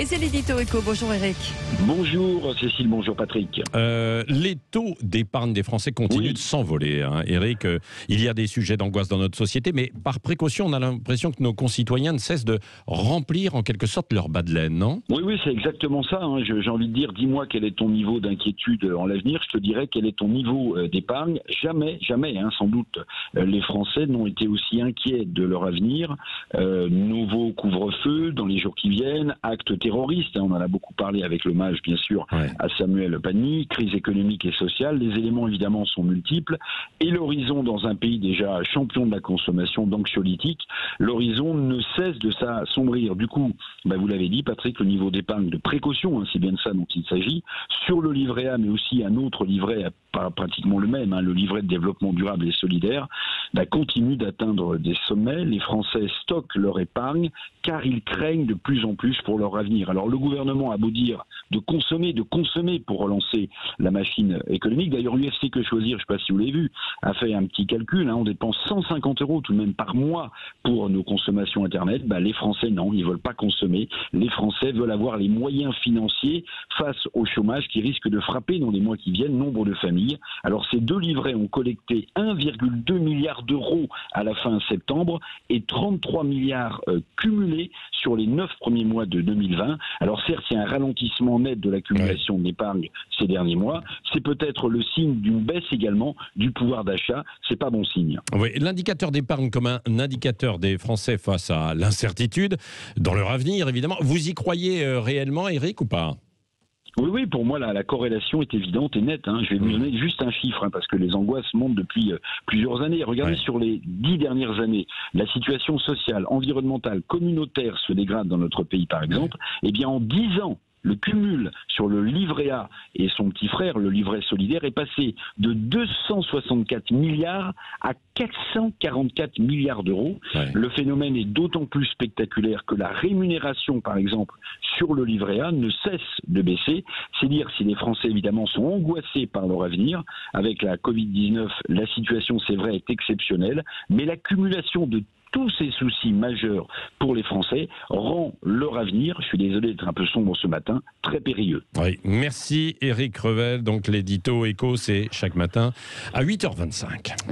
Et c'est l'édito éco. Bonjour Eric. Bonjour Cécile, bonjour Patrick. Les taux d'épargne des Français continuent de s'envoler. Eric, il y a des sujets d'angoisse dans notre société, mais par précaution, on a l'impression que nos concitoyens ne cessent de remplir en quelque sorte leur bas de laine, non ? Oui, c'est exactement ça. J'ai envie de dire, dis-moi quel est ton niveau d'inquiétude en l'avenir, je te dirai quel est ton niveau d'épargne. Jamais, sans doute, les Français n'ont été aussi inquiets de leur avenir. Nouveau couvre-feu dans les jours qui viennent, actes terroristes, on en a beaucoup parlé avec l'hommage bien sûr à Samuel Paty, crise économique et sociale, les éléments évidemment sont multiples et l'horizon dans un pays déjà champion de la consommation d'anxiolytiques, l'horizon ne cesse de s'assombrir. Du coup, vous l'avez dit Patrick, le niveau d'épargne de précaution, c'est bien de ça dont il s'agit, sur le livret A mais aussi un autre livret pratiquement le même, le livret de développement durable et solidaire, continue d'atteindre des sommets. Les Français stockent leur épargne car ils craignent de plus en plus pour leur avenir. Alors le gouvernement a beau dire de consommer pour relancer la machine économique. D'ailleurs UFC Que Choisir, je ne sais pas si vous l'avez vu, a fait un petit calcul, on dépense 150 € tout de même par mois pour nos consommations Internet. Les Français non, ils ne veulent pas consommer. Les Français veulent avoir les moyens financiers face au chômage qui risque de frapper dans les mois qui viennent nombre de familles. Alors ces deux livrets ont collecté 1,2 milliard d'euros à la fin septembre et 33 milliards cumulés sur les 9 premiers mois de 2020. Alors certes, il y a un ralentissement net de l'accumulation d'épargne ces derniers mois. C'est peut-être le signe d'une baisse également du pouvoir d'achat. C'est pas bon signe. Oui, l'indicateur d'épargne comme un indicateur des Français face à l'incertitude dans leur avenir, évidemment. Vous y croyez réellement, Eric, ou pas ? Oui, pour moi, la corrélation est évidente et nette. Je vais vous donner juste un chiffre, parce que les angoisses montent depuis plusieurs années. Regardez, sur les 10 dernières années, la situation sociale, environnementale, communautaire se dégrade dans notre pays, par exemple. Eh bien, en 10 ans, le cumul sur le livret A et son petit frère, le livret solidaire, est passé de 264 milliards à 444 milliards d'euros. Le phénomène est d'autant plus spectaculaire que la rémunération, par exemple, sur le livret A ne cesse de baisser. C'est dire si les Français, évidemment, sont angoissés par leur avenir. Avec la Covid-19, la situation, c'est vrai, est exceptionnelle, mais l'accumulation de tous ces soucis majeurs pour les Français rend leur avenir, je suis désolé d'être un peu sombre ce matin, très périlleux. Oui, merci Eric Revel. Donc l'édito éco, c'est chaque matin à 8h25.